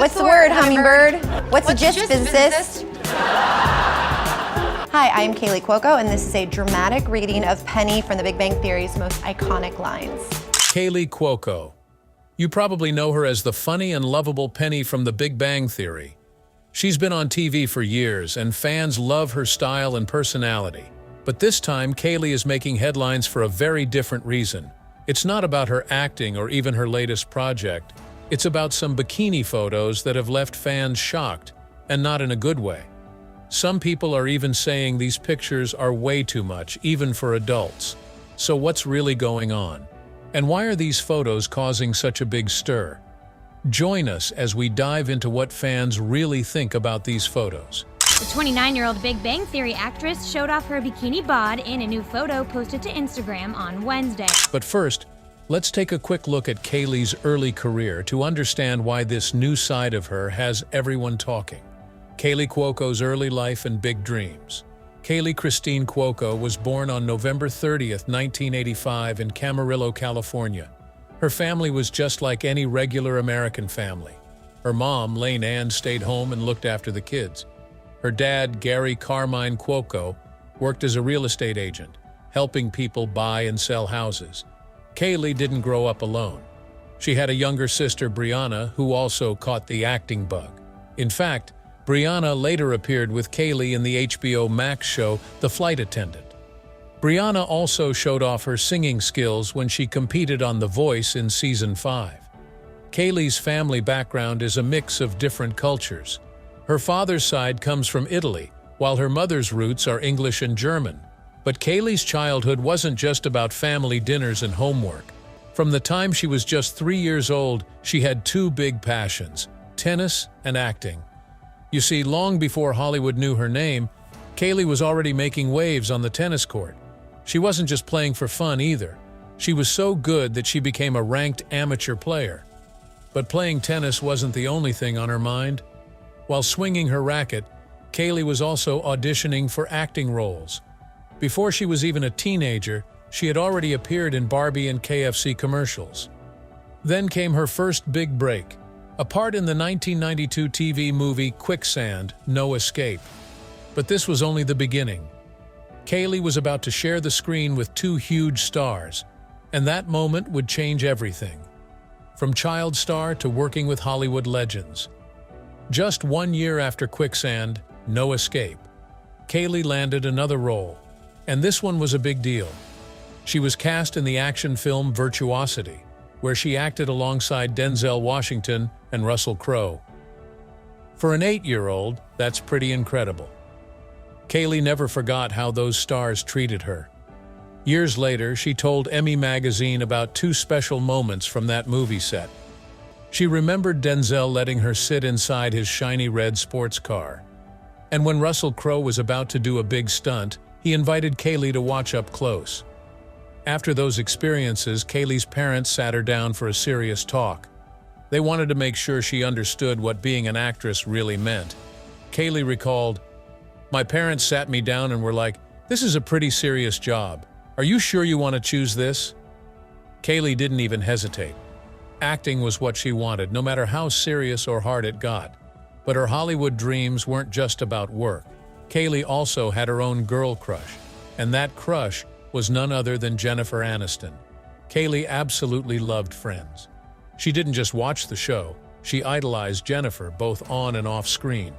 What's the word, hummingbird? What's a gist, physicist? Hi, I'm Kaley Cuoco, and this is a dramatic reading of Penny from The Big Bang Theory's most iconic lines. Kaley Cuoco. You probably know her as the funny and lovable Penny from The Big Bang Theory. She's been on TV for years, and fans love her style and personality. But this time, Kaylee is making headlines for a very different reason. It's not about her acting or even her latest project. It's about some bikini photos that have left fans shocked, and not in a good way. Some people are even saying these pictures are way too much, even for adults. So what's really going on? And why are these photos causing such a big stir? Join us as we dive into what fans really think about these photos. The 29-year-old Big Bang Theory actress showed off her bikini bod in a new photo posted to Instagram on Wednesday. But first, let's take a quick look at Kaylee's early career to understand why this new side of her has everyone talking. Kaley Cuoco's early life and big dreams. Kaylee Christine Cuoco was born on November 30th, 1985 in Camarillo, California. Her family was just like any regular American family. Her mom, Lane Ann, stayed home and looked after the kids. Her dad, Gary Carmine Cuoco, worked as a real estate agent, helping people buy and sell houses. Kaylee didn't grow up alone. She had a younger sister, Brianna, who also caught the acting bug. In fact, Brianna later appeared with Kaylee in the HBO Max show The Flight Attendant. Brianna also showed off her singing skills when she competed on The Voice in Season 5. Kaylee's family background is a mix of different cultures. Her father's side comes from Italy, while her mother's roots are English and German. But Kaylee's childhood wasn't just about family dinners and homework. From the time she was just 3 years old, she had two big passions: tennis and acting. You see, long before Hollywood knew her name, Kaylee was already making waves on the tennis court. She wasn't just playing for fun either. She was so good that she became a ranked amateur player. But playing tennis wasn't the only thing on her mind. While swinging her racket, Kaylee was also auditioning for acting roles. Before she was even a teenager, she had already appeared in Barbie and KFC commercials. Then came her first big break, a part in the 1992 TV movie Quicksand, No Escape. But this was only the beginning. Kaylee was about to share the screen with two huge stars, and that moment would change everything. From child star to working with Hollywood legends. Just 1 year after Quicksand, No Escape, Kaylee landed another role, and this one was a big deal. She was cast in the action film Virtuosity, where she acted alongside Denzel Washington and Russell Crowe. For an 8-year-old, that's pretty incredible. Kaylee never forgot how those stars treated her. Years later, she told Emmy magazine about two special moments from that movie set. She remembered Denzel letting her sit inside his shiny red sports car. And when Russell Crowe was about to do a big stunt, he invited Kaylee to watch up close. After those experiences, Kaylee's parents sat her down for a serious talk. They wanted to make sure she understood what being an actress really meant. Kaylee recalled, "My parents sat me down and were like, 'This is a pretty serious job. Are you sure you want to choose this?'" Kaylee didn't even hesitate. Acting was what she wanted, no matter how serious or hard it got. But her Hollywood dreams weren't just about work. Kaylee also had her own girl crush, and that crush was none other than Jennifer Aniston. Kaylee absolutely loved Friends. She didn't just watch the show, she idolized Jennifer both on and off screen.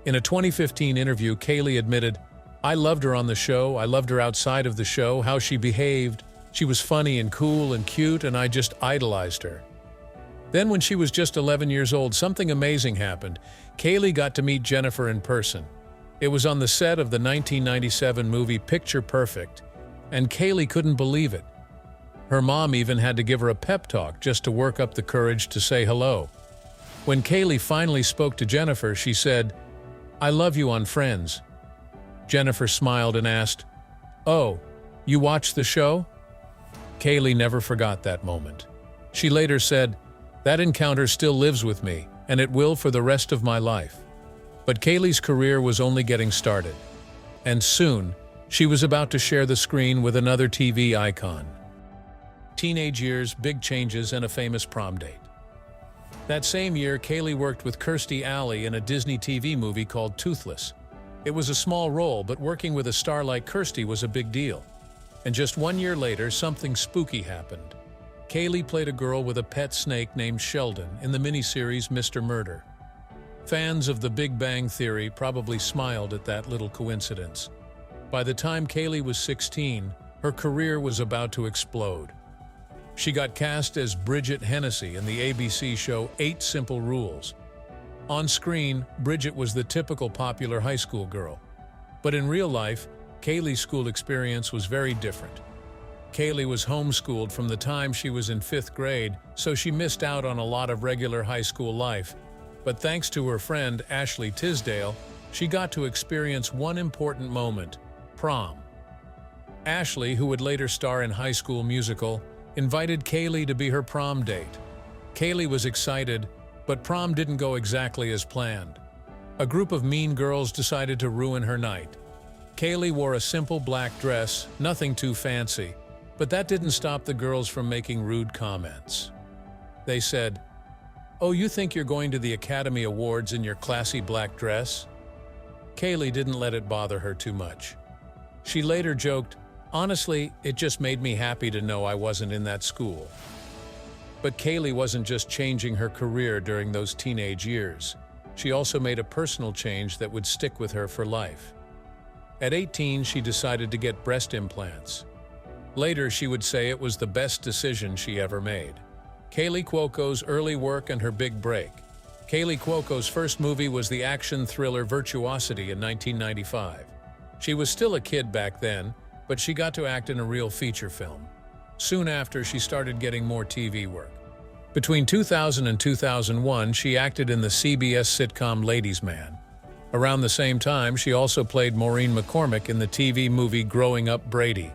In a 2015 interview, Kaylee admitted, "I loved her on the show, I loved her outside of the show, how she behaved. She was funny and cool and cute, and I just idolized her." Then when she was just 11 years old, something amazing happened. Kaylee got to meet Jennifer in person. It was on the set of the 1997 movie Picture Perfect, and Kaylee couldn't believe it. Her mom even had to give her a pep talk just to work up the courage to say hello. When Kaylee finally spoke to Jennifer, she said, "I love you on Friends." Jennifer smiled and asked, "Oh, you watched the show?" Kaylee never forgot that moment. She later said, "That encounter still lives with me, and it will for the rest of my life." But Kaylee's career was only getting started. And soon, she was about to share the screen with another TV icon. Teenage years, big changes, and a famous prom date. That same year, Kaylee worked with Kirstie Alley in a Disney TV movie called Toothless. It was a small role, but working with a star like Kirstie was a big deal. And just 1 year later, something spooky happened. Kaylee played a girl with a pet snake named Sheldon in the miniseries Mr. Murder. Fans of The Big Bang Theory probably smiled at that little coincidence. By the time Kaylee was 16, her career was about to explode. She got cast as Bridget Hennessy in the ABC show 8 Simple Rules. On screen, Bridget was the typical popular high school girl. But in real life, Kaylee's school experience was very different. Kaylee was homeschooled from the time she was in 5th grade, so she missed out on a lot of regular high school life. But thanks to her friend Ashley Tisdale, she got to experience one important moment: prom. Ashley, who would later star in High School Musical, invited Kaylee to be her prom date. Kaylee was excited, but prom didn't go exactly as planned. A group of mean girls decided to ruin her night. Kaylee wore a simple black dress, nothing too fancy, but that didn't stop the girls from making rude comments. They said, "Oh, you think you're going to the Academy Awards in your classy black dress?" Kaylee didn't let it bother her too much. She later joked, "Honestly, it just made me happy to know I wasn't in that school." But Kaylee wasn't just changing her career during those teenage years. She also made a personal change that would stick with her for life. At 18, she decided to get breast implants. Later, she would say it was the best decision she ever made. Kaley Cuoco's early work and her big break. Kaley Cuoco's first movie was the action thriller Virtuosity in 1995. She was still a kid back then, but she got to act in a real feature film. Soon after, she started getting more TV work. Between 2000 and 2001, she acted in the CBS sitcom Ladies' Man. Around the same time, she also played Maureen McCormick in the TV movie Growing Up Brady.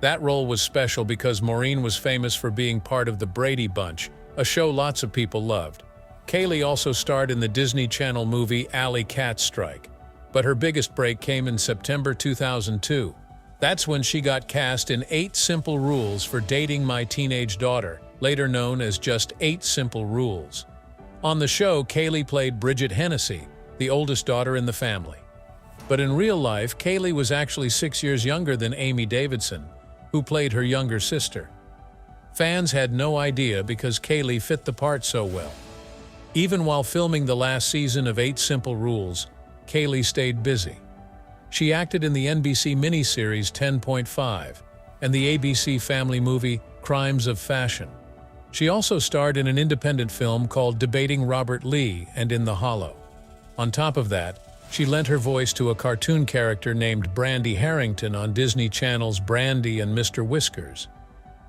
That role was special because Maureen was famous for being part of the Brady Bunch, a show lots of people loved. Kaylee also starred in the Disney Channel movie Alley Cat Strike, but her biggest break came in September 2002. That's when she got cast in 8 Simple Rules for Dating My Teenage Daughter, later known as just 8 Simple Rules. On the show, Kaylee played Bridget Hennessy, the oldest daughter in the family. But in real life, Kaylee was actually 6 years younger than Amy Davidson, who played her younger sister. Fans had no idea because Kaylee fit the part so well. Even while filming the last season of 8 Simple Rules, Kaylee stayed busy. She acted in the NBC miniseries 10.5 and the ABC family movie Crimes of Fashion. She also starred in an independent film called Debating Robert Lee and In the Hollow. On top of that, she lent her voice to a cartoon character named Brandy Harrington on Disney Channel's Brandy and Mr. Whiskers.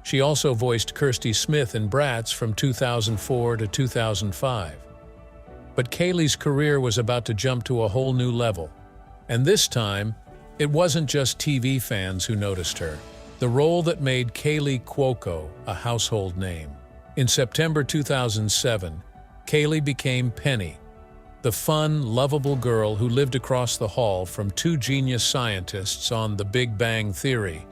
She also voiced Kirstie Smith in Bratz from 2004 to 2005. But Kaylee's career was about to jump to a whole new level. And this time, it wasn't just TV fans who noticed her. The role that made Kaley Cuoco a household name. In September 2007, Kaylee became Penny, the fun, lovable girl who lived across the hall from 2 genius scientists on The Big Bang Theory.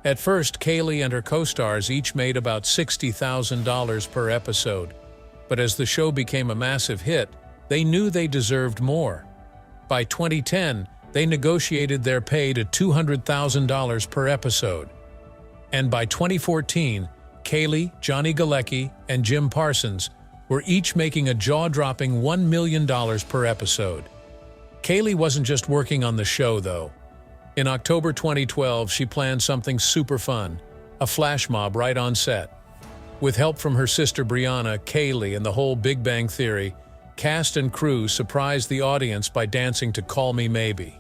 At first, Kaylee and her co-stars each made about $60,000 per episode. But as the show became a massive hit, they knew they deserved more. By 2010, they negotiated their pay to $200,000 per episode. And by 2014, Kaylee, Johnny Galecki, and Jim Parsons were each making a jaw-dropping $1 million per episode. Kaylee wasn't just working on the show, though. In October 2012, she planned something super fun, a flash mob right on set. With help from her sister Brianna, Kaylee, and the whole Big Bang Theory, cast and crew surprised the audience by dancing to Call Me Maybe.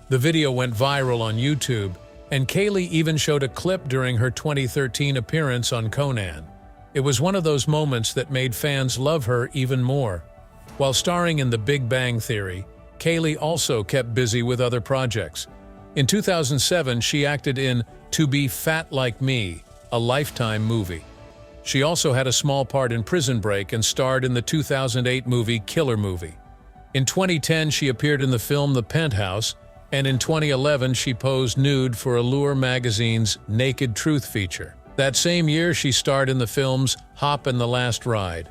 The video went viral on YouTube, and Kaylee even showed a clip during her 2013 appearance on Conan. It was one of those moments that made fans love her even more. While starring in The Big Bang Theory, Kaylee also kept busy with other projects. In 2007, she acted in To Be Fat Like Me, a Lifetime movie. She also had a small part in Prison Break and starred in the 2008 movie Killer Movie. In 2010, she appeared in the film The Penthouse, and in 2011, she posed nude for Allure magazine's Naked Truth feature. That same year, she starred in the films Hop and the Last Ride.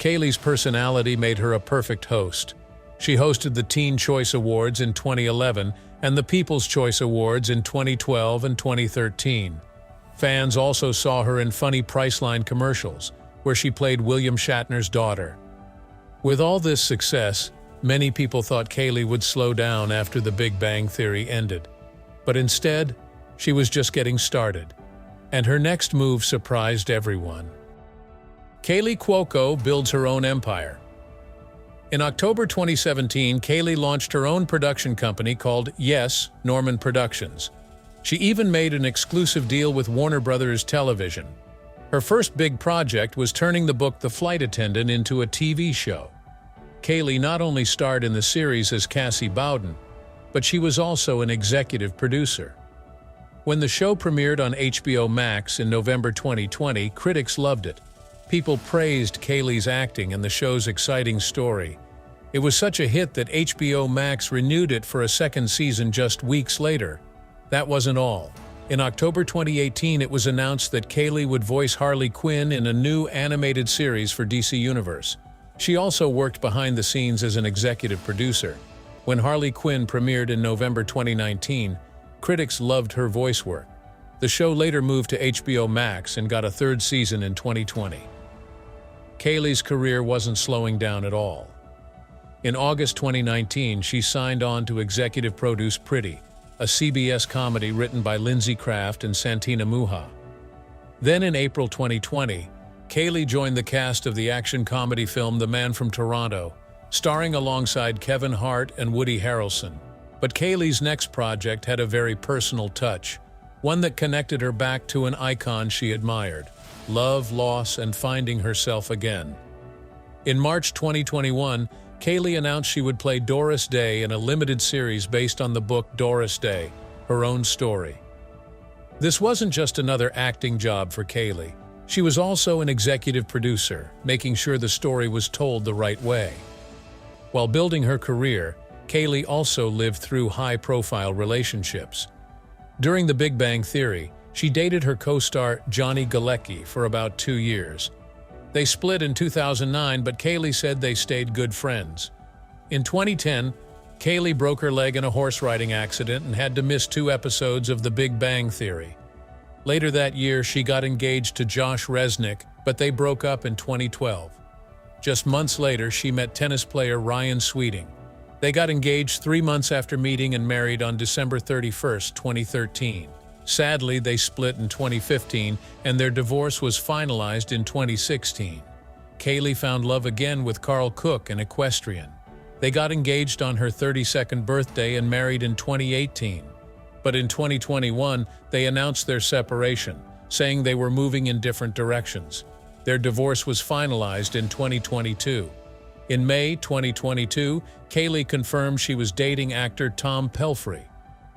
Kaylee's personality made her a perfect host. She hosted the Teen Choice Awards in 2011 and the People's Choice Awards in 2012 and 2013. Fans also saw her in funny Priceline commercials, where she played William Shatner's daughter. With all this success, many people thought Kaylee would slow down after The Big Bang Theory ended. But instead, she was just getting started. And her next move surprised everyone. Kaley Cuoco builds her own empire. In October 2017, Kaylee launched her own production company called Yes, Norman Productions. She even made an exclusive deal with Warner Brothers Television. Her first big project was turning the book The Flight Attendant into a TV show. Kaylee not only starred in the series as Cassie Bowden, but she was also an executive producer. When the show premiered on HBO Max in November 2020, critics loved it. People praised Kaylee's acting and the show's exciting story. It was such a hit that HBO Max renewed it for a second season just weeks later. That wasn't all. In October 2018, it was announced that Kaylee would voice Harley Quinn in a new animated series for DC Universe. She also worked behind the scenes as an executive producer. When Harley Quinn premiered in November 2019, critics loved her voice work. The show later moved to HBO Max and got a third season in 2020. Kaylee's career wasn't slowing down at all. In August 2019, she signed on to executive produce Pretty, a CBS comedy written by Lindsay Kraft and Santina Muha. Then in April 2020, Kaylee joined the cast of the action comedy film The Man from Toronto, starring alongside Kevin Hart and Woody Harrelson. But Kaylee's next project had a very personal touch, one that connected her back to an icon she admired: love, loss, and finding herself again. In March 2021, Kaylee announced she would play Doris Day in a limited series based on the book Doris Day, Her Own Story. This wasn't just another acting job for Kaylee. She was also an executive producer, making sure the story was told the right way. While building her career, Kaylee also lived through high-profile relationships. During The Big Bang Theory, she dated her co-star Johnny Galecki for about 2 years. They split in 2009, but Kaylee said they stayed good friends. In 2010, Kaylee broke her leg in a horse riding accident and had to miss 2 episodes of The Big Bang Theory. Later that year, she got engaged to Josh Resnick, but they broke up in 2012. Just months later, she met tennis player Ryan Sweeting. They got engaged 3 months after meeting and married on December 31, 2013. Sadly, they split in 2015, and their divorce was finalized in 2016. Kaylee found love again with Carl Cook, an equestrian. They got engaged on her 32nd birthday and married in 2018. But in 2021, they announced their separation, saying they were moving in different directions. Their divorce was finalized in 2022. In May 2022, Kaylee confirmed she was dating actor Tom Pelphrey.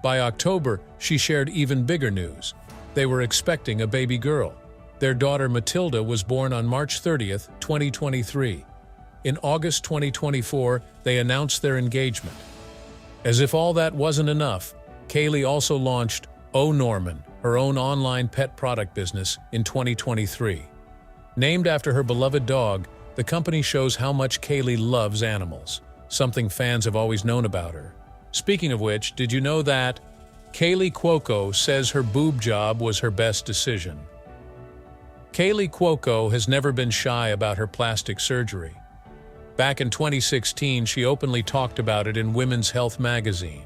By October, she shared even bigger news. They were expecting a baby girl. Their daughter Matilda was born on March 30, 2023. In August 2024, they announced their engagement. As if all that wasn't enough, Kaylee also launched Oh Norman, her own online pet product business, in 2023. Named after her beloved dog, the company shows how much Kaylee loves animals, something fans have always known about her. Speaking of which, did you know that Kaley Cuoco says her boob job was her best decision? Kaley Cuoco has never been shy about her plastic surgery. Back in 2016, she openly talked about it in Women's Health magazine.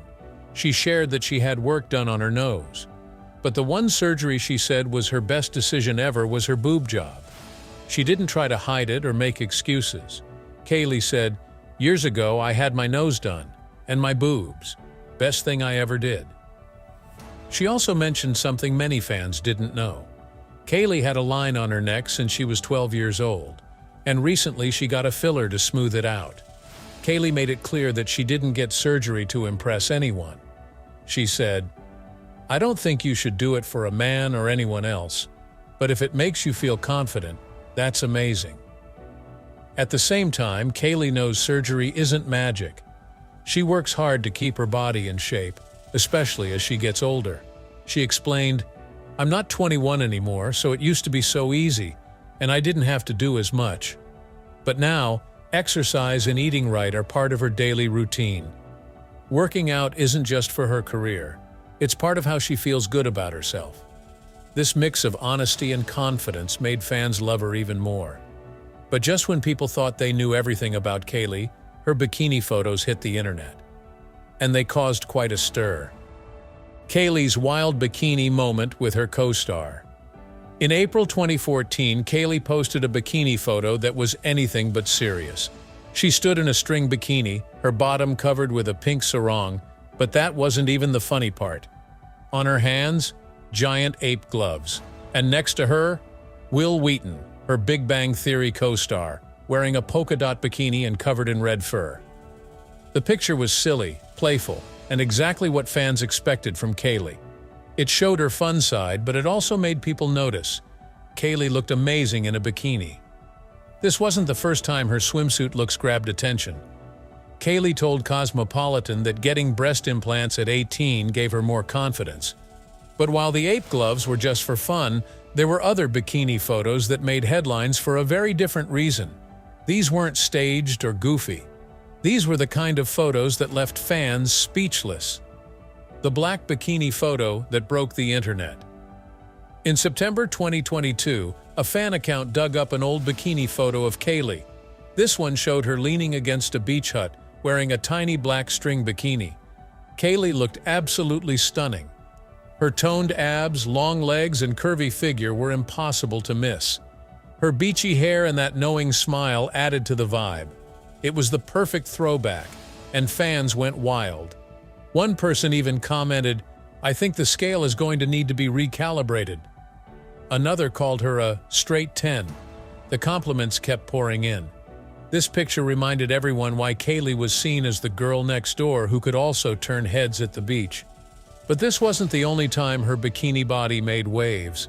She shared that she had work done on her nose. But the one surgery she said was her best decision ever was her boob job. She didn't try to hide it or make excuses. Kaylee said, "Years ago, I had my nose done. And my boobs. Best thing I ever did." She also mentioned something many fans didn't know. Kaylee had a line on her neck since she was 12 years old, and recently she got a filler to smooth it out. Kaylee made it clear that she didn't get surgery to impress anyone. She said, "I don't think you should do it for a man or anyone else, but if it makes you feel confident, that's amazing." At the same time, Kaylee knows surgery isn't magic. She works hard to keep her body in shape, especially as she gets older. She explained, "I'm not 21 anymore, so it used to be so easy, and I didn't have to do as much. But now, exercise and eating right are part of her daily routine. Working out isn't just for her career. It's part of how she feels good about herself. This mix of honesty and confidence made fans love her even more. But just when people thought they knew everything about Kaylee, her bikini photos hit the internet. And they caused quite a stir. Kaylee's wild bikini moment with her co-star. In April 2014, Kaylee posted a bikini photo that was anything but serious. She stood in a string bikini, her bottom covered with a pink sarong, but that wasn't even the funny part. On her hands, giant ape gloves. And next to her, Will Wheaton, her Big Bang Theory co-star, wearing a polka dot bikini and covered in red fur. The picture was silly, playful, and exactly what fans expected from Kaylee. It showed her fun side, but it also made people notice. Kaylee looked amazing in a bikini. This wasn't the first time her swimsuit looks grabbed attention. Kaylee told Cosmopolitan that getting breast implants at 18 gave her more confidence. But while the ape gloves were just for fun, there were other bikini photos that made headlines for a very different reason. These weren't staged or goofy. These were the kind of photos that left fans speechless. The black bikini photo that broke the internet. In September 2022, a fan account dug up an old bikini photo of Kaylee. This one showed her leaning against a beach hut, wearing a tiny black string bikini. Kaylee looked absolutely stunning. Her toned abs, long legs, and curvy figure were impossible to miss. Her beachy hair and that knowing smile added to the vibe. It was the perfect throwback, and fans went wild. One person even commented, "I think the scale is going to need to be recalibrated." Another called her a straight 10. The compliments kept pouring in. This picture reminded everyone why Kaylee was seen as the girl next door who could also turn heads at the beach. But this wasn't the only time her bikini body made waves.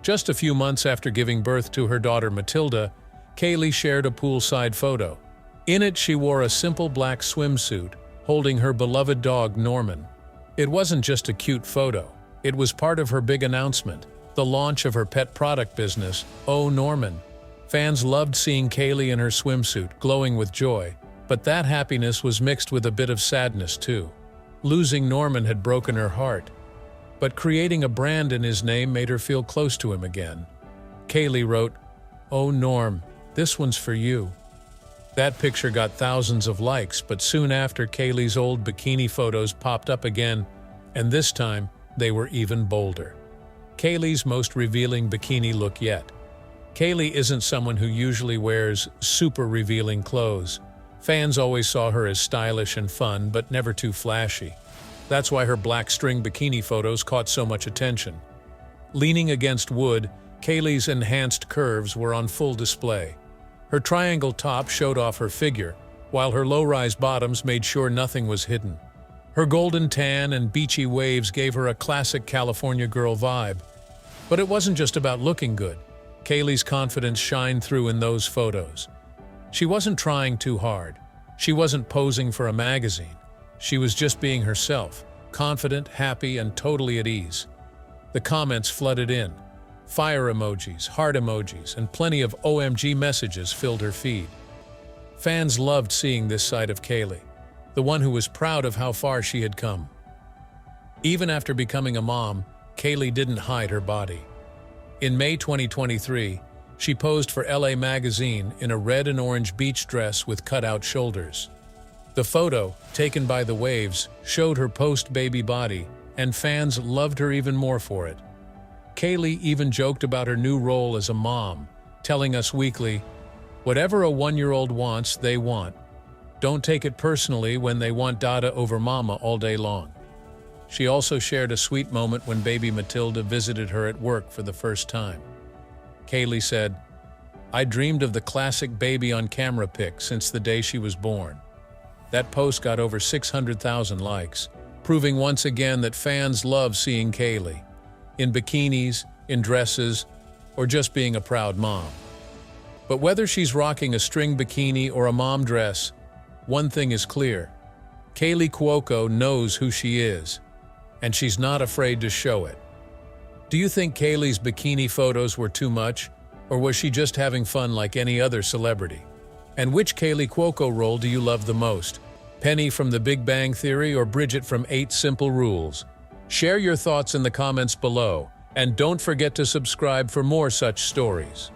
Just a few months after giving birth to her daughter Matilda, Kaylee shared a poolside photo. In it, she wore a simple black swimsuit, holding her beloved dog Norman. It wasn't just a cute photo. It was part of her big announcement, the launch of her pet product business, Oh Norman. Fans loved seeing Kaylee in her swimsuit, glowing with joy, but that happiness was mixed with a bit of sadness too. Losing Norman had broken her heart, but creating a brand in his name made her feel close to him again. Kaylee wrote, "Oh Norm, this one's for you." That picture got thousands of likes, but soon after, Kaylee's old bikini photos popped up again, and this time they were even bolder. Kaylee's most revealing bikini look yet. Kaylee isn't someone who usually wears super revealing clothes. Fans always saw her as stylish and fun, but never too flashy. That's why her black string bikini photos caught so much attention. Leaning against wood, Kaylee's enhanced curves were on full display. Her triangle top showed off her figure, while her low-rise bottoms made sure nothing was hidden. Her golden tan and beachy waves gave her a classic California girl vibe. But it wasn't just about looking good. Kaylee's confidence shined through in those photos. She wasn't trying too hard. She wasn't posing for a magazine. She was just being herself, confident, happy, and totally at ease. The comments flooded in. Fire emojis, heart emojis, and plenty of OMG messages filled her feed. Fans loved seeing this side of Kaylee, the one who was proud of how far she had come. Even after becoming a mom, Kaylee didn't hide her body. In May 2023, she posed for LA Magazine in a red and orange beach dress with cut-out shoulders. The photo, taken by the waves, showed her post-baby body, and fans loved her even more for it. Kaylee even joked about her new role as a mom, telling Us Weekly, "Whatever a one-year-old wants, they want. Don't take it personally when they want dada over mama all day long." She also shared a sweet moment when baby Matilda visited her at work for the first time. Kaylee said, "I dreamed of the classic baby on camera pic since the day she was born." That post got over 600,000 likes, proving once again that fans love seeing Kaylee, in bikinis, in dresses, or just being a proud mom. But whether she's rocking a string bikini or a mom dress, one thing is clear. Kaley Cuoco knows who she is, and she's not afraid to show it. Do you think Kaylee's bikini photos were too much, or was she just having fun like any other celebrity? And which Kaley Cuoco role do you love the most? Penny from The Big Bang Theory or Bridget from 8 Simple Rules? Share your thoughts in the comments below, and don't forget to subscribe for more such stories.